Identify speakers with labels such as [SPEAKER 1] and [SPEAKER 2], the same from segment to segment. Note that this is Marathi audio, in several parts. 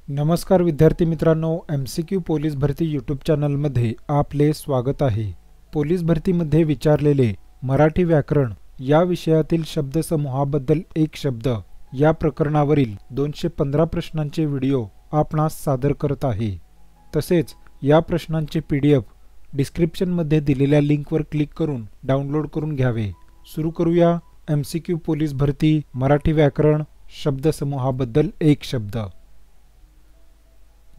[SPEAKER 1] नमस्कार विद्यार्थी मित्रांनो, MCQ पोलीस भरती यूट्यूब चॅनलमध्ये आपले स्वागत आहे। पोलीस भरतीमध्ये विचारलेले मराठी व्याकरण या विषयातील शब्दसमूहाबद्दल एक शब्द या प्रकरणावरील 215 प्रश्नांचे व्हिडिओ आपणास सादर करत आहे। तसेच या प्रश्नांचे PDF डिस्क्रिप्शनमध्ये दिलेल्या लिंकवर क्लिक करून डाउनलोड करून घ्यावे। सुरू करूया MCQ पोलीस भरती मराठी व्याकरण शब्दसमूहाबद्दल एक शब्द।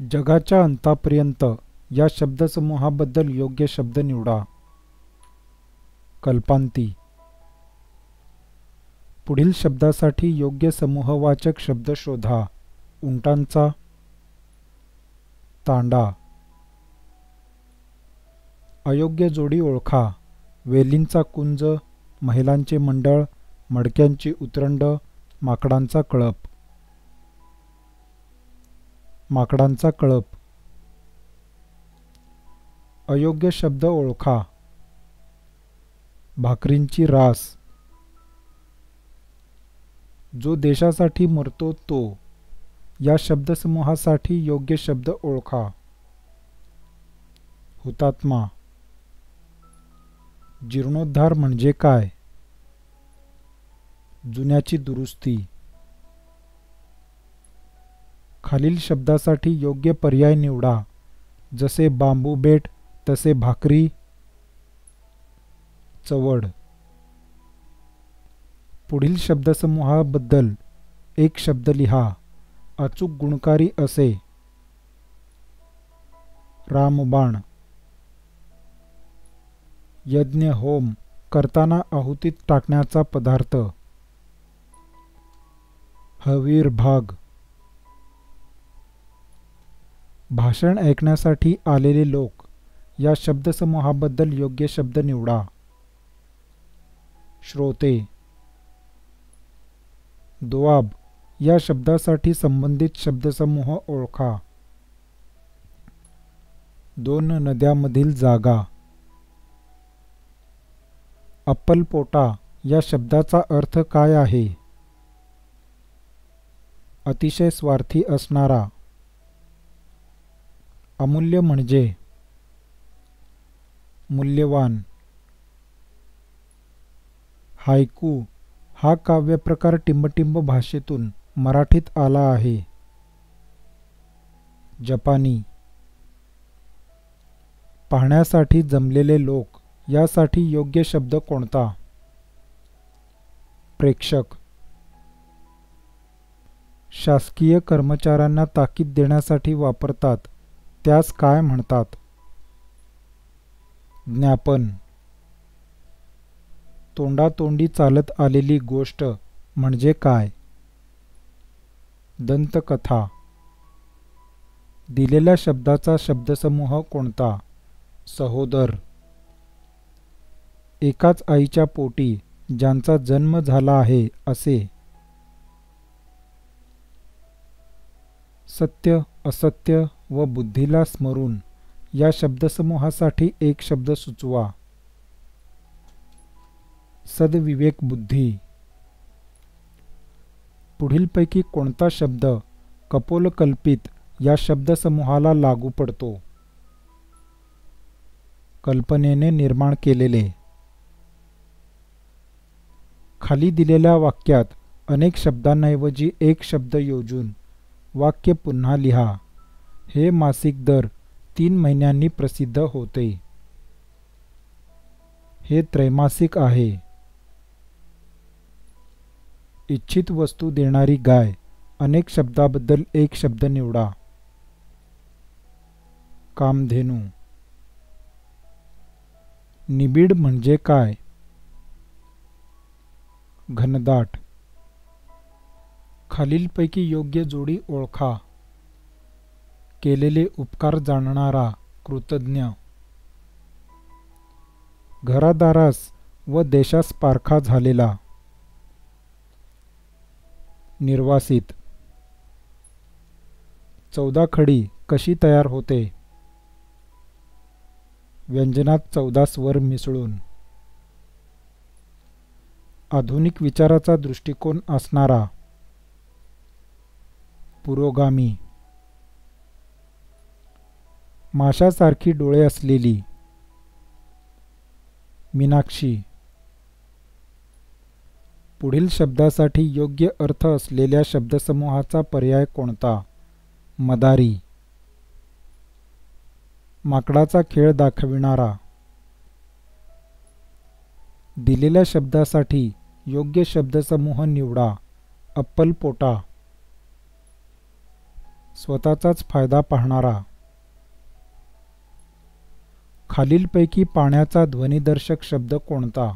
[SPEAKER 1] जगाच्या अंतापर्यंत या शब्दसमूहाबद्दल योग्य शब्द निवडा। कल्पांती। पुढील शब्दासाठी योग्य समूहवाचक शब्द शोधा। उंटांचा, तांडा। अयोग्य जोडी ओळखा। वेलींचा कुंज, महिलांचे मंडळ, मडक्यांची उतरंड, माकडांचा कळप। माकडांचा कळप। अयोग्य शब्द ओळखा। भाकरींची रास। जो देशासाठी मरतो तो या शब्दसमूहासाठी योग्य शब्द ओळखा। हुतात्मा। जीर्णोद्धार म्हणजे काय? जुन्याची दुरुस्ती। खालील शब्दासाठी योग्य पर्याय निवडा, जसे बांबू बेट तसे भाकरी, चवड। पुढील शब्दसमूहाबद्दल एक शब्द लिहा, अचूक गुणकारी असे। रामबाण। यज्ञ होम करताना आहुतीत टाकण्याचा पदार्थ। हवीर भाग। भाषण ऐकण्यासाठी आलेले लोक या शब्दसमूहाबद्दल योग्य शब्द निवडा। श्रोते। दोआब या शब्दासाठी संबंधित शब्दसमूह ओळखा। दोन नद्यांमधील जागा। अप्पलपोटा या शब्दाचा अर्थ काय आहे? अतिशय स्वार्थी असणारा। अमूल्य म्हणजे मूल्यवान। हायकू हा काव्यप्रकार टिंबटिंब भाषेतून मराठीत आला आहे। जपानी। पाहण्यासाठी जमलेले लोक यासाठी योग्य शब्द कोणता? प्रेक्षक। शासकीय कर्मचाऱ्यांना ताकीद देण्यासाठी वापरतात, त्यास काय म्हणतात? ज्ञापन। तोंडातोंडी चालत आलेली गोष्ट म्हणजे काय? दंतकथा। दिलेल्या शब्दाचा शब्दसमूह कोणता? सहोदर। एकाच आईच्या पोटी ज्यांचा जन्म झाला आहे असे। सत्य, असत्य व बुद्धीला स्मरून या शब्दसमूहासाठी एक शब्द सुचवा। सद्विवेक बुद्धी। पुढीलपैकी कोणता शब्द कपोलकल्पित या शब्दसमूहाला लागू पडतो? कल्पनेने निर्माण केलेले। खाली दिलेल्या वाक्यात अनेक शब्दांऐवजी एक शब्द योजून वाक्य पुन्हा लिहा। हे मासिक दर 3 महिन्यांनी प्रसिद्ध होते। हे त्रैमासिक आहे। इच्छित वस्तू देणारी गाय। अनेक शब्दाबद्दल एक शब्द निवडा। कामधेनू। निबिड म्हणजे काय? घनदाट। खालीलपैकी योग्य जोडी ओळखा। केलेले उपकार जाणणारा, कृतज्ञ। घरादारास व देशास पारखा झालेला। निर्वासित। 14 खडी कशी तयार होते? व्यंजनात 14 स्वर मिसळून। आधुनिक विचाराचा दृष्टिकोन असणारा। पुरोगामी। माशासारखी डोळे असलेली. मीनाक्षी. पुढील शब्दासाठी योग्य अर्थ असलेल्या शब्दसमूहाचा पर्याय कोणता? मदारी. माकडाचा खेळ दाखविणारा. दिलेल्या शब्दासाठी योग्य शब्दसमूह निवडा. अप्पलपोटा. स्वतःचाच फायदा पाहणारा. खालीलपैकी पाण्याचा ध्वनिदर्शक शब्द कोणता?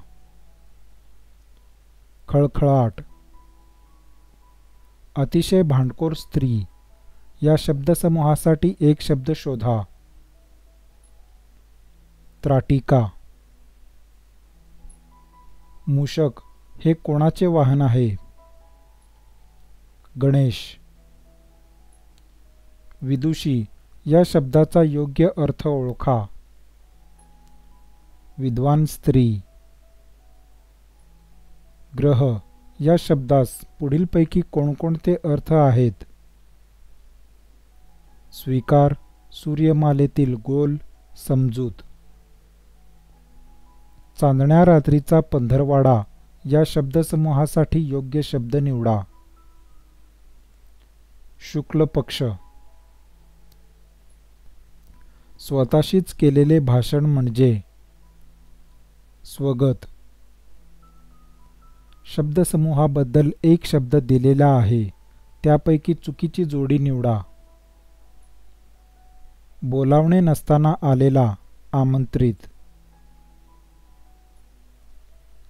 [SPEAKER 1] खळखळाट. अतिशय भांडखोर स्त्री. या शब्दसमूहासाठी एक शब्द शोधा. त्राटिका. मूषक हे कोणाचे वाहन आहे? गणेश. विदुषी या शब्दाचा योग्य अर्थ ओळखा. विद्वान स्त्री. ग्रह या शब्दास पुढीलपैकी कोणकोणते अर्थ आहेत? स्वीकार, सूर्यमालेतील गोल, समजूत. चांदण्या रात्रीचा पंधरवाडा या शब्दसमूहासाठी योग्य शब्द निवडा. शुक्ल पक्ष. स्वतःशीच केलेले भाषण म्हणजे? स्वगत. शब्दसमूहाबद्दल एक शब्द दिलेला आहे, त्यापैकी चुकीची जोडी निवडा. बोलावणे नसताना आलेला, आमंत्रित.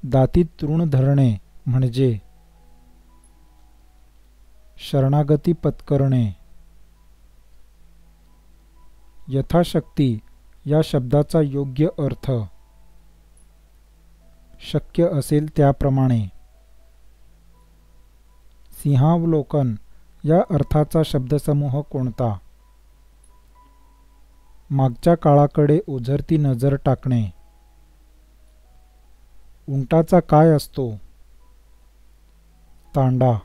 [SPEAKER 1] दातीत तृण धरणे म्हणजे? शरणागती पत्करणे. यथाशक्ती या शब्दाचा योग्य अर्थ? शक्य असेल त्याप्रमाणे. सिंहावलोकन या अर्थाचा शब्दसमूह कोणता? मागच्या काळाकडे ओझरती नजर टाकणे. उंटाचा काय असतो? तांडा.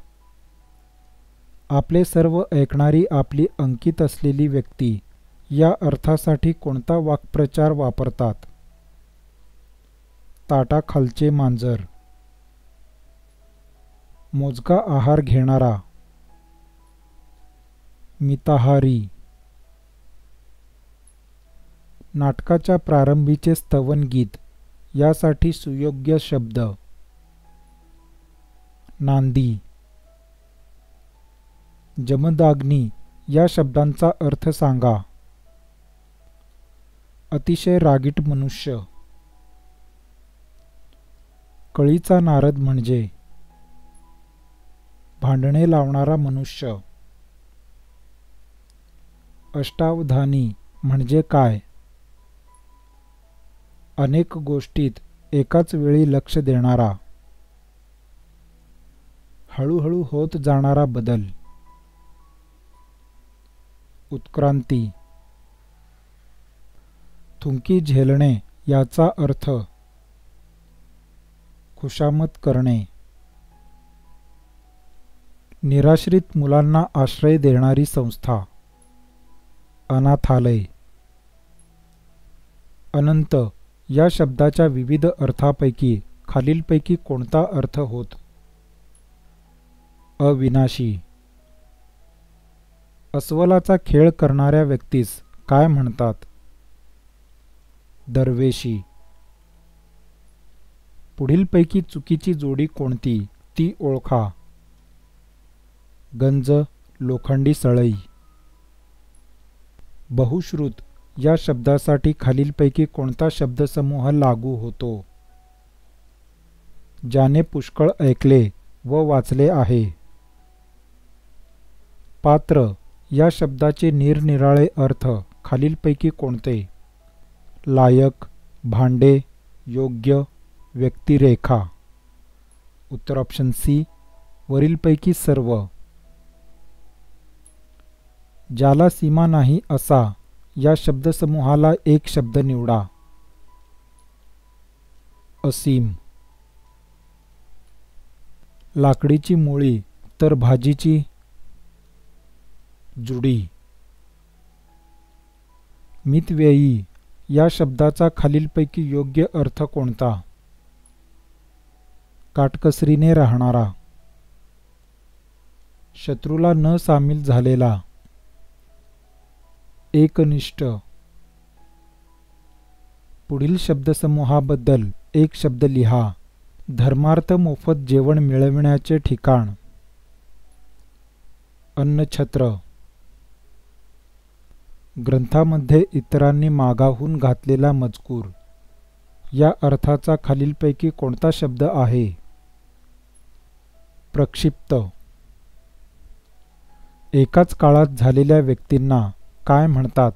[SPEAKER 1] आपले सर्व ऐकणारी आपली अंकित असलेली व्यक्ती या अर्थासाठी कोणता वाक्प्रचार वापरतात? ताटाखालचे मांजर. मोजका आहार घेणारा. मिताहारी. नाटकाच्या प्रारंभीचे स्तवनगीत यासाठी सुयोग्य शब्द? नांदी. जमदाग्नी या शब्दांचा अर्थ सांगा. अतिशय रागीट मनुष्य. कळीचा नारद म्हणजे? भांडणे लावणारा मनुष्य. अष्टावधानी म्हणजे काय? अनेक गोष्टीत एकाच वेळी लक्ष देणारा. हळूहळू होत जाणारा बदल. उत्क्रांती. थुंकी झेलणे याचा अर्थ? खुशामत करणे. निराश्रित मुलांना आश्रय देणारी संस्था. अनाथालय. अनंत या शब्दाच्या विविध अर्थापैकी खालीलपैकी कोणता अर्थ होत? अविनाशी. अस्वलाचा खेळ करणाऱ्या व्यक्तीस काय म्हणतात? दरवेशी. पुढीलपैकी चुकीची जोडी कोणती ती ओळखा. गंज, लोखंडी सळई. बहुश्रुत या शब्दासाठी खालीलपैकी कोणता शब्दसमूह लागू होतो? ज्याने पुष्कळ ऐकले व वाचले आहे. पात्र या शब्दाचे निरनिराळे अर्थ खालीलपैकी कोणते? लायक, भांडे, योग्य, व्यक्तिरेखा. उत्तर ऑप्शन सी वरीलपैकी सर्व. ज्याला सीमा नाही असा या शब्दसमूहाला एक शब्द निवडा. असीम. लाकडीची मुळी तर भाजीची जुडी. मितव्ययी या शब्दाचा खालीलपैकी योग्य अर्थ कोणता? काटकसरीने राहणारा. शत्रूला न सामील झालेला. एकनिष्ठ. पुढील शब्दसमूहाबद्दल एक शब्द लिहा. धर्मार्थ मोफत जेवण मिळविण्याचे ठिकाण. अन्नछत्र. ग्रंथामध्ये इतरांनी मागाहून घातलेला मजकूर या अर्थाचा खालीलपैकी कोणता शब्द आहे? प्रक्षिप्त. एकाच काळात झालेल्या व्यक्तींना काय म्हणतात?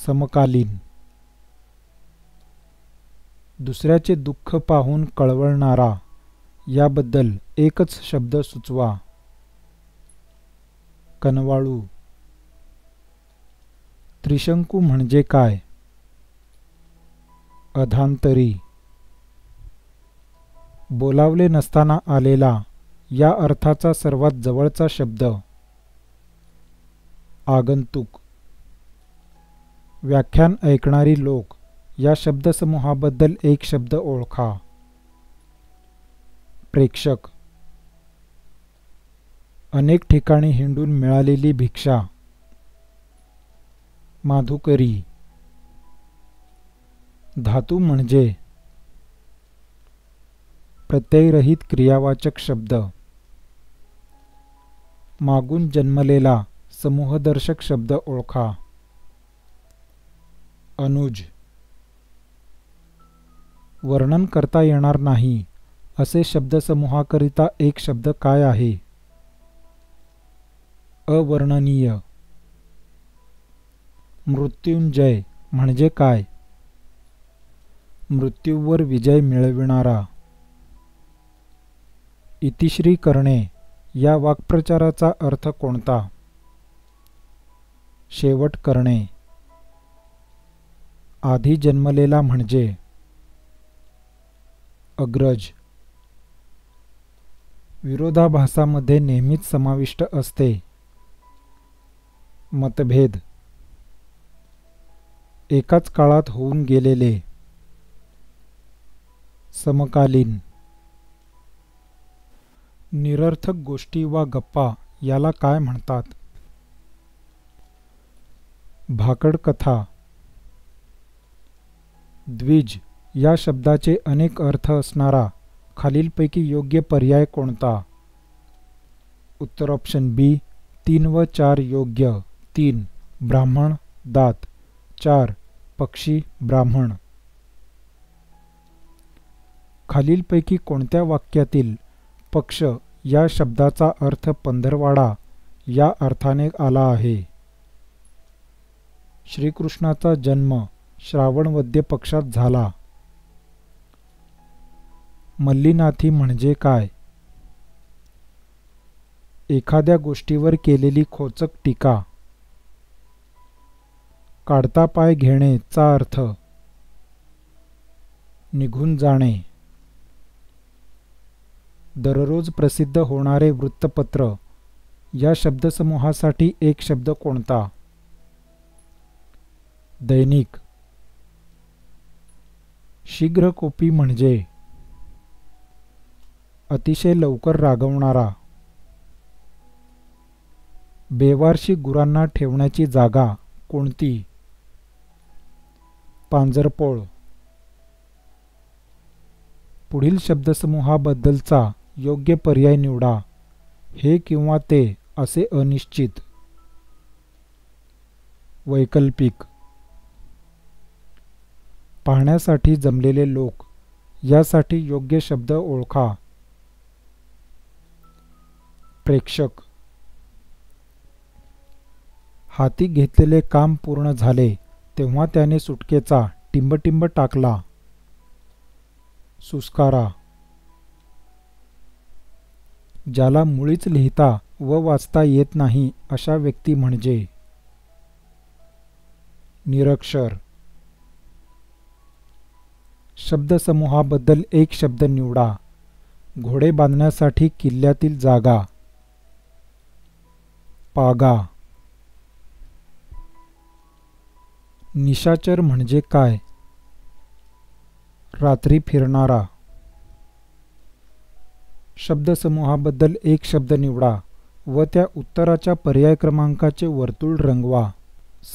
[SPEAKER 1] समकालीन. दुसऱ्याचे दुःख पाहून कळवळणारा याबद्दल एकच शब्द सुचवा. कनवाळू. त्रिशंकू म्हणजे काय? अधांतरी. बोलावले नसताना आलेला या अर्थाचा सर्वात जवळचा शब्द. आगंतुक. व्याख्यान ऐकणारी लोक या शब्दसमूहाबद्दल एक शब्द ओळखा. प्रेक्षक. अनेक ठिकाणी हिंडून मिळालेली भिक्षा. माधुकरी. धातू म्हणजे प्रत्ययरहित क्रियावाचक शब्द. मागून जन्मलेला समूहदर्शक शब्द ओळखा. अनुज. वर्णन करता येणार नाही असे शब्दसमूहाकरिता एक शब्द काय आहे? अवर्णनीय. मृत्युंजय म्हणजे काय? मृत्यूवर विजय मिळविणारा. इतिश्री करणे या वाक्प्रचाराचा अर्थ कोणता? शेवट करणे. आधी जन्मलेला म्हणजे अग्रज. विरोधाभासामध्ये नेहमीच समाविष्ट असते. मतभेद. एकाच काळात होऊन गेलेले. समकालीन. निरर्थक गोष्टी वा गप्पा याला काय म्हणतात? भाकड कथा. द्विज या शब्दाचे अनेक अर्थ असणारा खालीलपैकी योग्य पर्याय कोणता? उत्तर ऑप्शन बी. 3 व 4 योग्य. 3. ब्राह्मण दात. 4. पक्षी ब्राह्मण. खालीलपैकी कोणत्या वाक्यातील पक्ष या शब्दाचा अर्थ पंधरवाडा या अर्थाने आला आहे? श्रीकृष्णाचा जन्म श्रावण वद्य पक्षात झाला. मल्लीनाथी म्हणजे काय? एखाद्या गोष्टीवर केलेली खोचक टीका. काढता पाय घेणे चा अर्थ निघून जाणे. दररोज प्रसिद्ध होणारे वृत्तपत्र या शब्दसमूहासाठी एक शब्द कोणता? दैनिक. शीघ्रकोपी म्हणजे अतिशय लवकर रागवणारा. बेवारशी गुरांना ठेवण्याची जागा कोणती? पांजरपोळ. पुढील शब्दसमूहाबद्दलचा योग्य पर्याय निवडा. हे किंवा ते असे अनिश्चित. वैकल्पिक. पाहण्यासाठी जमलेले लोक यासाठी योग्य शब्द ओळखा. प्रेक्षक. हाती घेतलेले काम पूर्ण झाले तेव्हा त्याने सुटकेचा टिंबटिंब टाकला. सुस्कारा. ज्याला मुळीच लिहिता व वाचता येत नाही अशा व्यक्ती म्हणजे निरक्षर. शब्दसमूहाबद्दल एक शब्द निवडा. घोडे बांधण्यासाठी किल्ल्यातील जागा. पागा. निशाचर म्हणजे काय? रात्री फिरणारा. शब्दसमूहाबद्दल एक शब्द निवडा व त्या उत्तराच्या पर्याय क्रमांकाचे वर्तुळ रंगवा.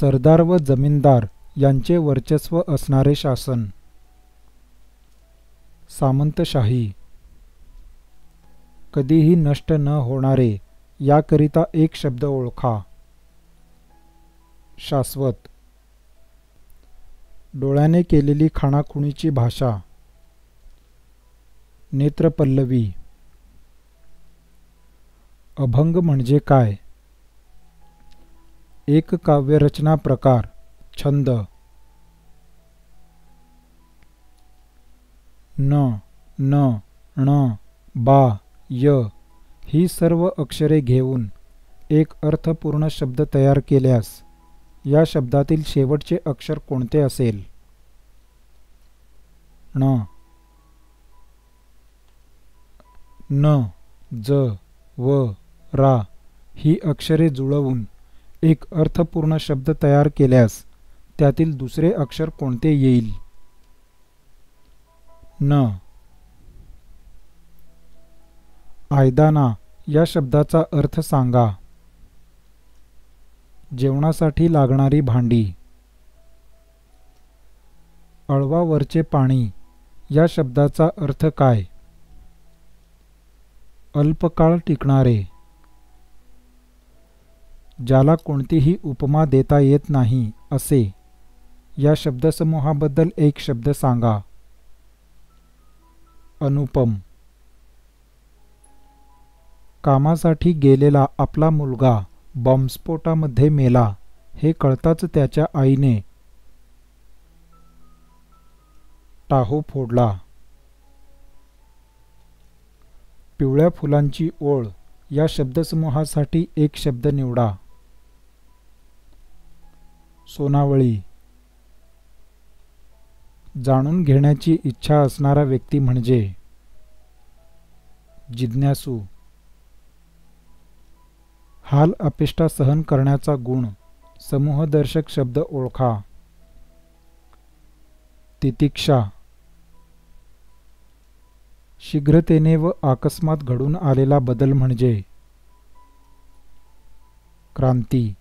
[SPEAKER 1] सरदार व जमीनदार यांचे वर्चस्व असणारे शासन. सामंतशाही. कधीही नष्ट न होणारे याकरिता एक शब्द ओळखा. शाश्वत. डोळ्याने केलेली खाणाखुणीची भाषा. नेत्रपल्लवी. अभंग म्हणजे काय? एक काव्यरचना प्रकार, छंद. न, न, ण, बा, य ही सर्व अक्षरे घेऊन एक अर्थपूर्ण शब्द तयार केल्यास या शब्दातील शेवटचे अक्षर कोणते असेल? ण. न, ज, व, रा ही अक्षरे जुळवून एक अर्थपूर्ण शब्द तयार केल्यास त्यातील दुसरे अक्षर कोणते येईल? न. आयदाना या शब्दाचा अर्थ सांगा. जेवणासाठी लागणारी भांडी. अळवावरचे पाणी या शब्दाचा अर्थ काय? अल्पकाळ टिकणारे. ज्याला कोणतीही उपमा देता येत नाही असे या शब्दसमूहाबद्दल एक शब्द सांगा. अनुपम. कामासाठी गेलेला आपला मुलगा बॉम्बस्फोटामध्ये मेला हे कळताच त्याच्या आईने टाहो फोडला. पिवळ्या फुलांची ओळ या शब्दसमूहासाठी एक शब्द निवडा. सोनावळी. जाणून घेण्याची इच्छा असणारा व्यक्ती म्हणजे जिज्ञासू. हाल अपेष्टा सहन करण्याचा गुण समूहदर्शक शब्द ओळखा. तितिक्षा. शीघ्रतेने व अकस्मात घडून आलेला बदल म्हणजे क्रांती.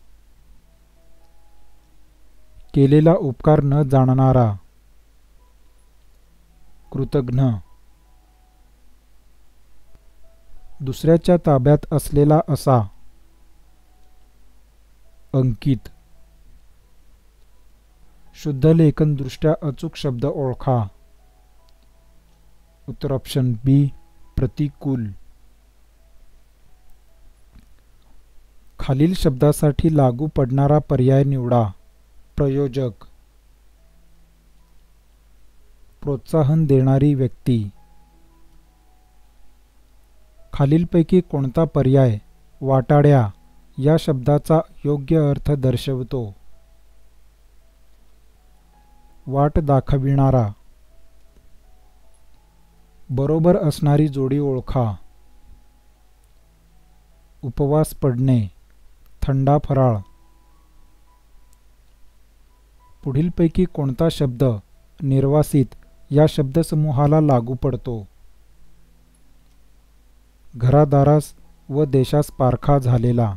[SPEAKER 1] केलेला उपकार न जाणणारा. कृतघ्न. दुसऱ्याच्या ताब्यात असलेला असा. अंकित. शुद्धलेखनदृष्ट्या अचूक शब्द ओळखा. उत्तर ऑप्शन बी, प्रतिकूल. खालील शब्दासाठी लागू पडणारा पर्याय निवडा. प्रयोजक. प्रोत्साहन देणारी व्यक्ती. खालीलपैकी कोणता पर्याय वाटाड्या या शब्दाचा योग्य अर्थ दर्शवतो? वाट दाखविणारा. बरोबर असणारी जोडी ओळखा. उपवास पडणे. थंडा फराळ. पुढीलपैकी कोणता शब्द निर्वासित या शब्दसमूहाला लागू पडतो? घरादारास व देशास पारखा झालेला.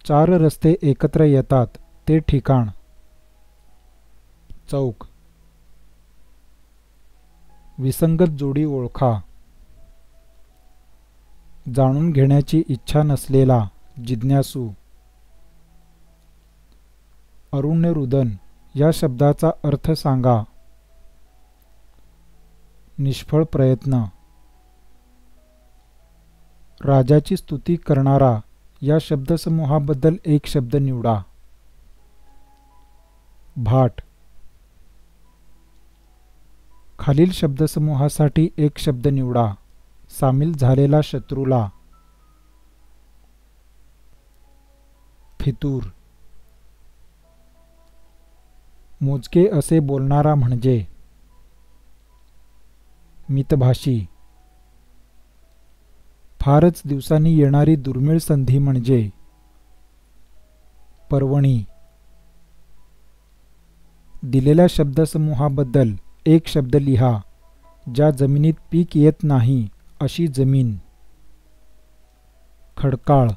[SPEAKER 1] चार रस्ते एकत्र येतात ते ठिकाण. चौक. विसंगत जोडी ओळखा. जाणून घेण्याची इच्छा नसलेला. जिज्ञासू. अरुणरुदन या शब्दाचा अर्थ सांगा. निष्फळ प्रयत्न. राजाची स्तुती करणारा या शब्दसमूहाबद्दल एक शब्द निवडा. भाट. खालील शब्दसमूहासाठी एक शब्द निवडा. सामील झालेला शत्रूला. फितूर. मोजके असे बोलणारा म्हणजे मितभाषी. फारच दिवसांनी येणारी दुर्मिळ संधी म्हणजे पर्वणी. दिलेल्या शब्दसमूहाबद्दल एक शब्द लिहा. ज्या जमिनीत पीक येत नाही अशी जमीन. खडकाळ.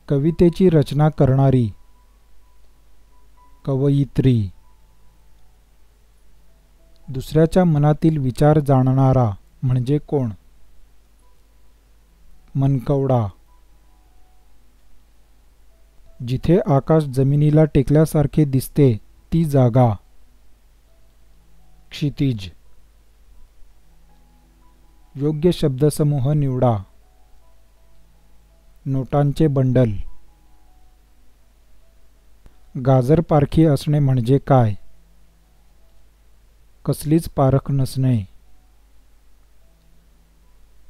[SPEAKER 1] कवितेची रचना करणारी. कवयित्री. दुसऱ्याच्या मनातील विचार जाणणारा म्हणजे कोण? मनकवडा. जिथे आकाश जमिनीला टेकल्यासारखे दिसते ती जागा. क्षितिज. योग्य शब्दसमूह निवडा. नोटांचे बंडल. गाजर पारखी असणे म्हणजे काय? कसलीच पारख नसणे.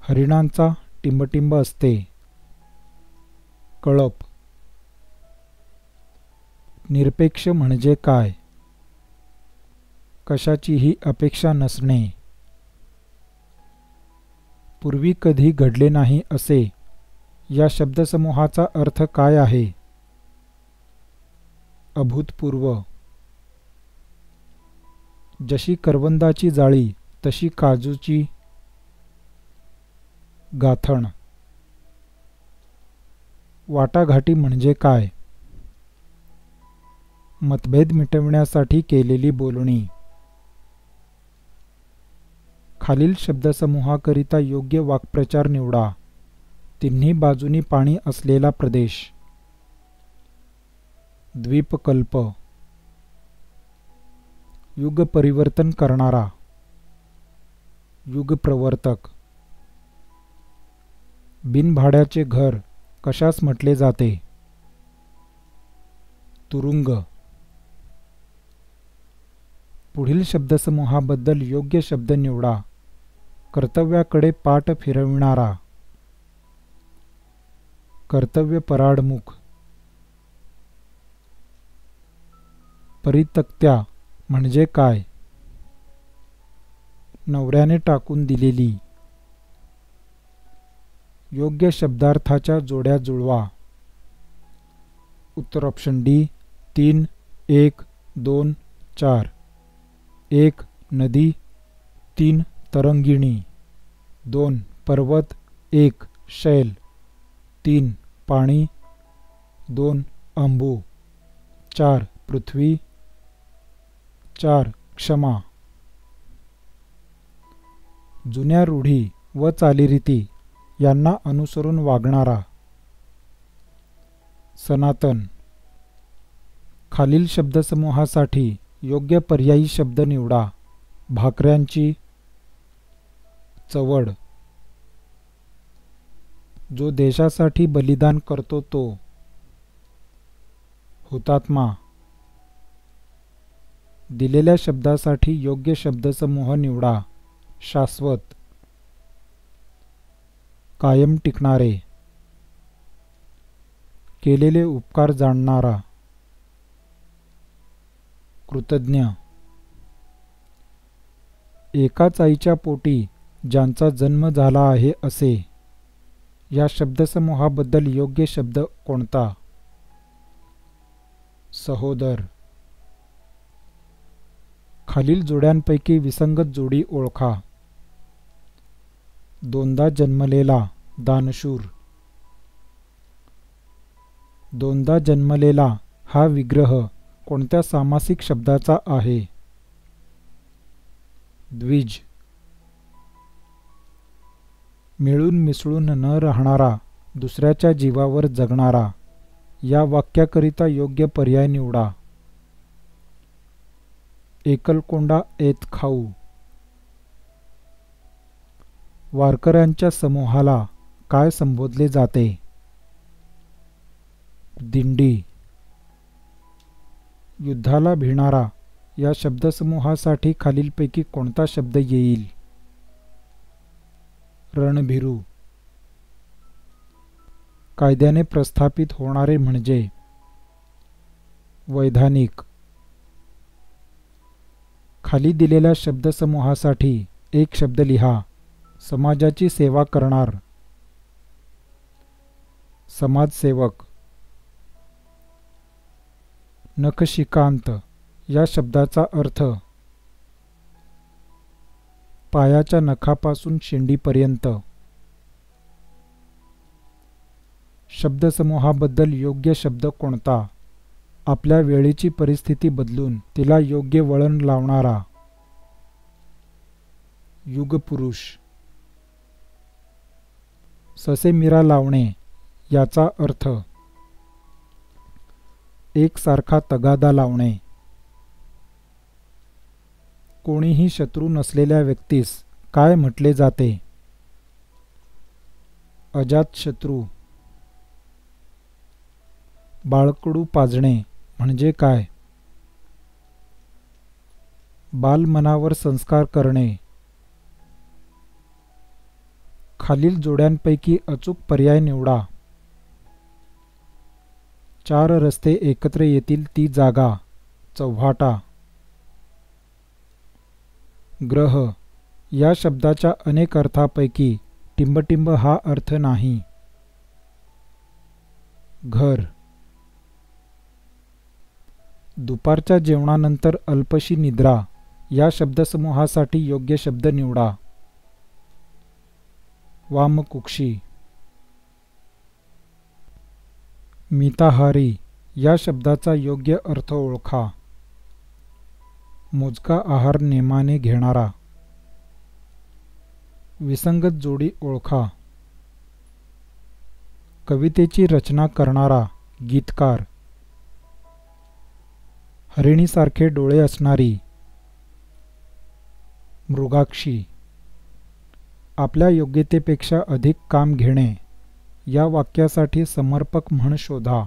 [SPEAKER 1] हरिणांचा टिंबटिंब असते. कळप. निरपेक्ष म्हणजे काय? कशाचीही अपेक्षा नसणे. पूर्वी कधी घडले नाही असे या शब्दसमूहाचा अर्थ काय आहे? अभूतपूर्व. जशी करवंदाची जाळी तशी काजूची गाथण. वाटाघाटी म्हणजे काय? मतभेद मिटविण्यासाठी केलेली बोलणी. खालील शब्दसमूहाकरिता योग्य वाक्प्रचार निवडा. तिन्ही बाजूनी पाणी असलेला प्रदेश. द्वीपकल्प. युग परिवर्तन करणारा. युगप्रवर्तक. बिनभाड्याचे घर कशास म्हटले जाते? तुरुंग. पुढील शब्दसमूहाबद्दल योग्य शब्द निवडा. कर्तव्याकडे पाठ फिरविणारा. कर्तव्यपराडमुख. परितक्त्या म्हणजे काय? नवऱ्याने टाकून दिलेली. योग्य शब्दार्थाच्या जोड्या जुळवा. उत्तर ऑप्शन डी 3, 1, 2, 4. 1 नदी, 3 तरंगिणी, 2 पर्वत, 1 शैल, 3 पाणी, 2 अंबू, 4 पृथ्वी, 4 क्षमा. जुन्या रूढी व चालीरीती यांना अनुसरून वागणारा. सनातन. खालील शब्दसमूहासाठी योग्य पर्यायी शब्द निवडा. भाकऱ्यांची चवड. जो देशासाठी बलिदान करतो तो. हुतात्मा. दिलेल्या शब्दासाठी योग्य शब्दसमूह निवडा. शाश्वत. कायम टिकणारे. केलेले उपकार जाणणारा. कृतज्ञ. एकाच आईच्या पोटी ज्यांचा जन्म झाला आहे असे. या शब्दसमूहाबद्दल योग्य शब्द कोणता? सहोदर. खालील जोड्यांपैकी विसंगत जोडी ओळखा. दोनदा जन्मलेला दानशूर. दोनदा जन्मलेला हा विग्रह कोणत्या सामासिक शब्दाचा आहे? द्विज. मिळून मिसळून न राहणारा, दुसऱ्याच्या जीवावर जगणारा. या वाक्याकरिता योग्य पर्याय निवडा. एकलकोंडा एत खाऊ. वारकऱ्यांच्या समूहाला काय संबोधले जाते? दिंडी. युद्धाला भिणारा या शब्दसमूहासाठी खालीलपैकी कोणता शब्द येईल? रणभिरू. कायद्याने प्रस्थापित होणारे म्हणजे? वैधानिक. खाली दिलेल्या शब्दसमूहासाठी एक शब्द लिहा. समाजाची सेवा करणार. समाजसेवक. नखशिखांत या शब्दाचा अर्थ पायाच्या नखापासून शेंडीपर्यंत. शब्दसमूहाबद्दल योग्य शब्द कोणता? आपल्या वेळेची परिस्थिती बदलून तिला योग्य वळण लावणारा. युगपुरुष. ससेमिरा लावणे याचा अर्थ एकसारखा तगादा लावणे. कोणीही शत्रू नसलेल्या व्यक्तीस काय म्हटले जाते? अजातशत्रू. बाळकडू पाजणे म्हणजे काय? बालमनावर संस्कार करणे. खालील जोड्यांपैकी अचूक पर्याय निवडा. 4 रस्ते एकत्र येतील ती जागा. चव्हाटा. ग्रह या शब्दाच्या अनेक अर्थापैकी टिंबटिंब हा अर्थ नाही. घर. दुपारच्या जेवणानंतर अल्पशी निद्रा या शब्दसमूहासाठी योग्य शब्द निवडा. वामकुक्षी. मिताहारी या शब्दाचा योग्य अर्थ ओळखा. मोजका आहार नेमाने घेणारा. विसंगत जोडी ओळखा. कवितेची रचना करणारा. गीतकार. हरिणीसारखे डोळे असणारी. मृगाक्षी. आपल्या योग्यतेपेक्षा अधिक काम घेणे या वाक्यासाठी समर्पक म्हण शोधा.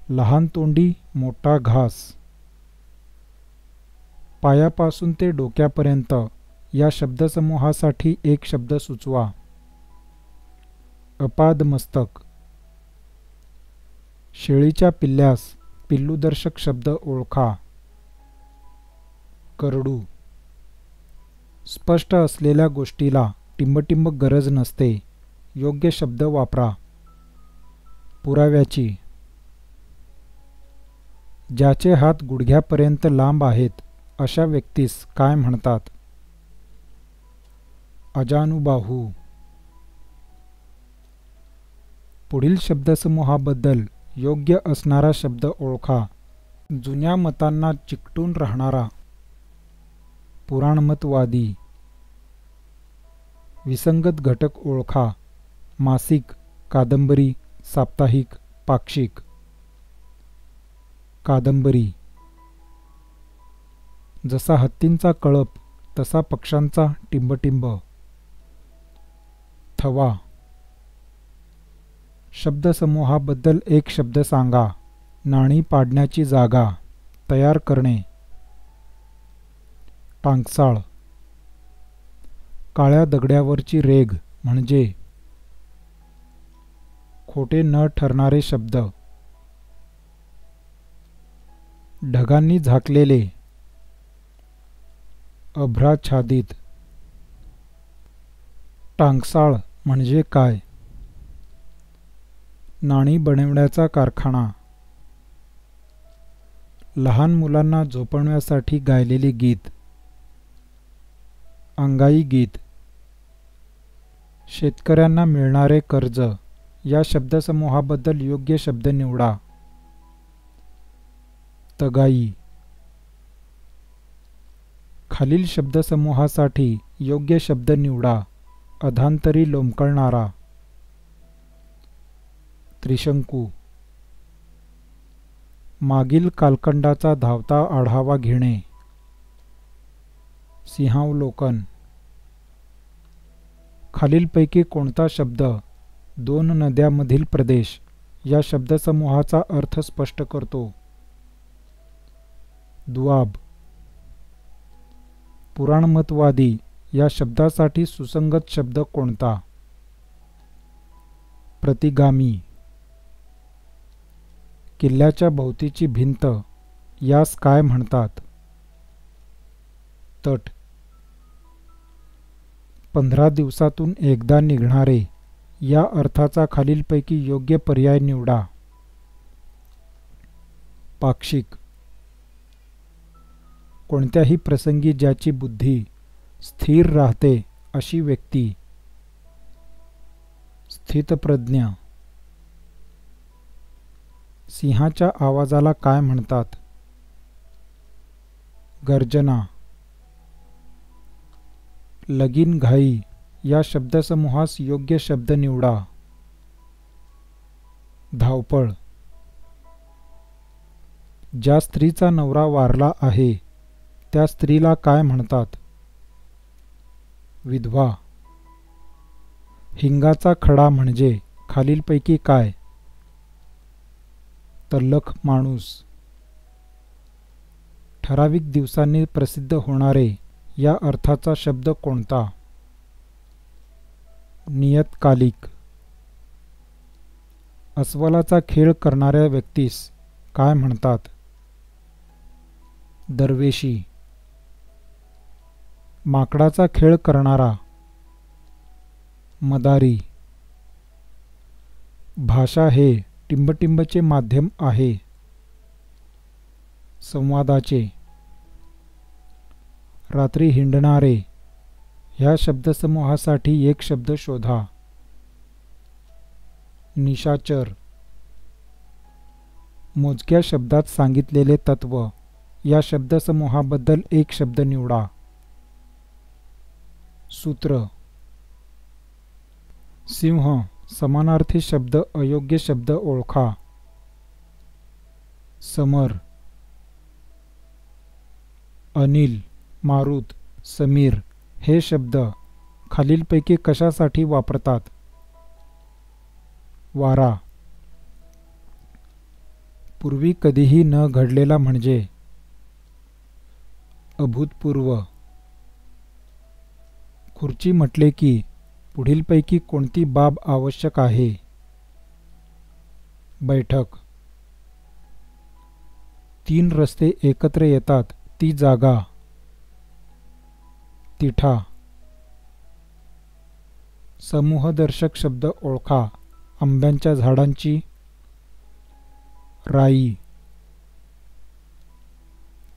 [SPEAKER 1] लहान तोंडी मोठा घास. पायापासून ते डोक्यापर्यंत या शब्दसमूहासाठी एक शब्द सुचवा. अपादमस्तक. शेळीच्या पिल्ल्यास पिल्लूदर्शक शब्द ओळखा. करडू. स्पष्ट असलेल्या गोष्टीला टिंबटिंब गरज नसते. योग्य शब्द वापरा. पुराव्याची. ज्याचे हात गुडघ्यापर्यंत लांब आहेत अशा व्यक्तीस काय म्हणतात? अजानुबाहू. पुढील शब्दसमूहाबद्दल योग्य असणारा शब्द ओळखा. जुन्या मतांना चिकटून राहणारा. पुराणमतवादी. विसंगत घटक ओळखा. मासिक, कादंबरी, साप्ताहिक, पाक्षिक. कादंबरी. जसा हत्तींचा कळप तसा पक्ष्यांचा टिंबटिंब. थवा. शब्दसमूहाबद्दल एक शब्द सांगा. नाणी पाडण्याची जागा. तयार करणे. टांगसाळ. काळ्या दगड्यावरची रेघ म्हणजे खोटे न ठरणारे शब्द. ढगांनी झाकलेले. अभ्राच्छादित. टांगसाळ म्हणजे काय? नाणी बनवण्याचा कारखाना. लहान मुलांना झोपवण्यासाठी गायलेले गीत. अंगाई गीत. शेतकऱ्यांना मिळणारे कर्ज या शब्दसमूहाबद्दल योग्य शब्द निवडा. तगाई. खालील शब्दसमूहासाठी योग्य शब्द निवडा. अधांतरी लोंबकळणारा. त्रिशंकू. मागील कालखंडाचा धावता आढावा घेणे. सिंहावलोकन. खालीलपैकी कोणता शब्द 2 नद्यांमधील प्रदेश या शब्दसमूहाचा अर्थ स्पष्ट करतो? दुआब. पुराणमतवादी या शब्दासाठी सुसंगत शब्द कोणता? प्रतिगामी. किल्ल्याच्या भोवतीची भिंत यास काय म्हणतात? तट. 15 दिवसातून एकदा निघणारे या अर्थाचा खालीलपैकी योग्य पर्याय निवडा. पाक्षिक. कोणत्याही प्रसंगी ज्याची बुद्धी स्थिर राहते अशी व्यक्ती. स्थितप्रज्ञ. सिंहाच्या आवाजाला काय म्हणतात? गर्जना. लगीन घाई या शब्दसमूहास योग्य शब्द निवडा. धावपळ. ज्या स्त्रीचा नवरा वारला आहे त्या स्त्रीला काय म्हणतात? विधवा. हिंगाचा खडा म्हणजे खालीलपैकी काय? तल्लख माणूस. ठराविक दिवसांनी प्रसिद्ध होणारे या अर्थाचा शब्द कोणता? नियतकालिक. अस्वलाचा खेळ करणाऱ्या व्यक्तीस काय म्हणतात? दरवेशी. माकडाचा खेळ करणारा. मदारी. भाषा हे टिंबटिंबचे माध्यम आहे. संवादाचे. रात्री हिंडणारे ह्या शब्दसमूहासाठी एक शब्द शोधा. निशाचर. मोजक्या शब्दात सांगितलेले तत्व या शब्दसमूहाबद्दल एक शब्द निवडा. सूत्र. सिंह समानार्थी शब्द अयोग्य शब्द ओळखा. समर. अनिल, मारुत, समीर हे शब्द खालीलपैकी कशासाठी वापरतात? वारा. पूर्वी कधीही न घडलेला म्हणजे अभूतपूर्व. खुर्ची म्हटले की पुढीलपैकी कोणती बाब आवश्यक आहे? बैठक. तीन रस्ते एकत्र येतात ती जागा. तिठा. समूहदर्शक शब्द ओळखा. आंब्याच्या झाडांची. राई.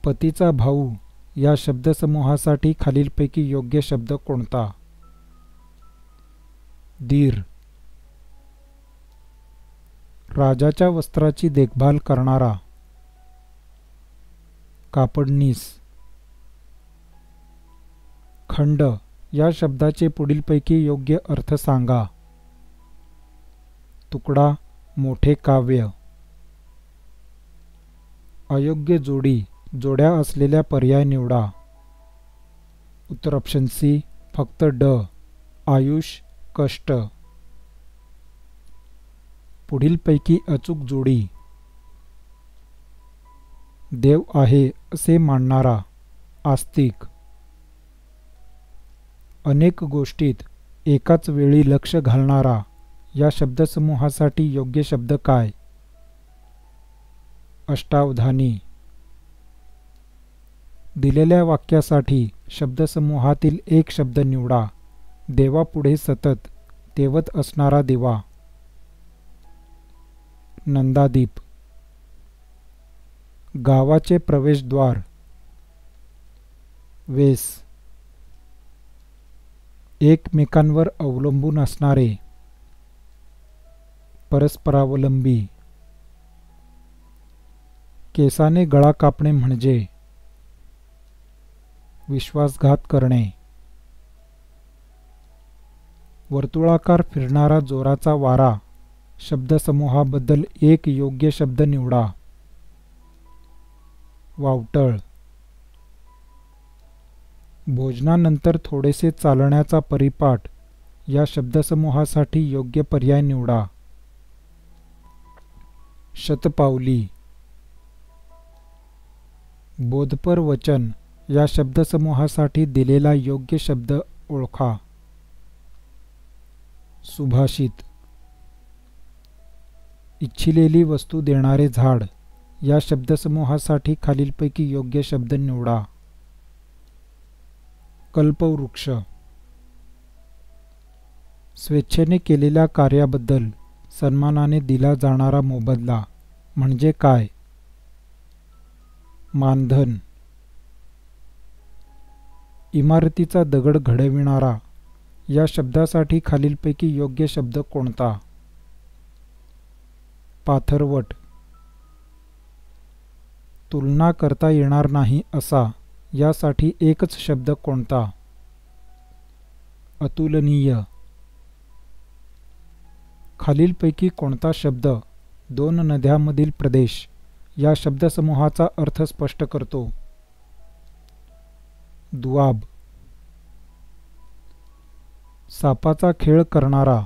[SPEAKER 1] पतीचा भाऊ या शब्दसमूहासाठी खालीलपैकी योग्य शब्द कोणता? दीर. राजाच्या वस्त्राची देखभाल करणारा. कापडनीस. खंड या शब्दाचे पुढीलपैकी योग्य अर्थ सांगा. तुकडा, मोठे काव्य. अयोग्य जोडी जोड्या असलेल्या पर्याय निवडा. उत्तर ऑप्शन सी फक्त ड. आयुष, कष्ट. पुढीलपैकी अचूक जोडी. देव आहे असे मानणारा. आस्तिक. अनेक गोष्टीत एकाच वेळी लक्ष घालणारा या शब्दसमूहासाठी योग्य शब्द काय? अष्टावधानी. दिलेल्या वाक्यासाठी शब्दसमूहातील एक शब्द निवडा. देवापुढे सतत तेवत असणारा दिवा. नंदादीप. गावाचे प्रवेशद्वार. वेस. एकमेकांवर अवलंबून असणारे. परस्परावलंबी. केसाने गळा कापणे म्हणजे विश्वासघात करणे. वर्तुळाकार फिरणारा जोराचा वारा शब्दसमूहाबद्दल एक योग्य शब्द निवडा. वावटळ. भोजनानंतर थोडेसे चालण्याचा परिपाठ या शब्दसमूहासाठी योग्य पर्याय निवडा. शतपावली. बोधपर वचन या शब्दसमूहासाठी दिलेला योग्य शब्द ओळखा. सुभाषित. इच्छिलेली वस्तू देणारे झाड या शब्दसमूहासाठी खालीलपैकी योग्य शब्द निवडा. कल्पवृक्ष. स्वेच्छेने केलेल्या कार्याबद्दल सन्मानाने दिला जाणारा मोबदला म्हणजे काय? मानधन. इमारतीचा दगड घडविणारा या शब्दासाठी खालीलपैकी योग्य शब्द कोणता? पाथरवट. तुलना करता येणार नाही असा यासाठी एकच शब्द कोणता? अतुलनीय. खालीलपैकी कोणता शब्द दोन नद्यांमधील प्रदेश या शब्दसमूहाचा अर्थ स्पष्ट करतो? दुआब. सापाचा खेळ करणारा.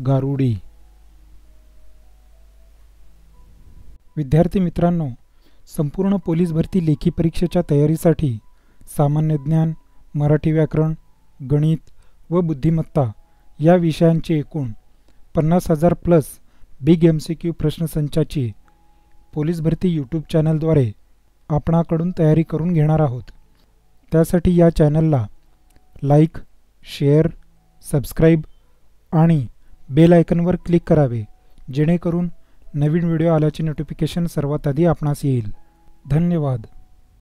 [SPEAKER 1] गारुडी. विद्यार्थी मित्रांनो, संपूर्ण पोलीस भरती लेखी परीक्षेच्या तयारीसाठी सामान्य ज्ञान, मराठी व्याकरण, गणित व बुद्धिमत्ता या विषयांचे एकूण 50,000 प्लस बिग MCQ प्रश्नसंचाची पोलीस भरती यूट्यूब चॅनलद्वारे आपणाकडून तयारी करून घेणार आहोत. त्यासाठी या चॅनलला लाईक, शेअर, सबस्क्राईब आणि बेल आयकॉनवर क्लिक करावे, जेणेकरून नवीन व्हिडिओ आल्याचे नोटिफिकेशन सर्वात आधी आपणास येईल. धन्यवाद.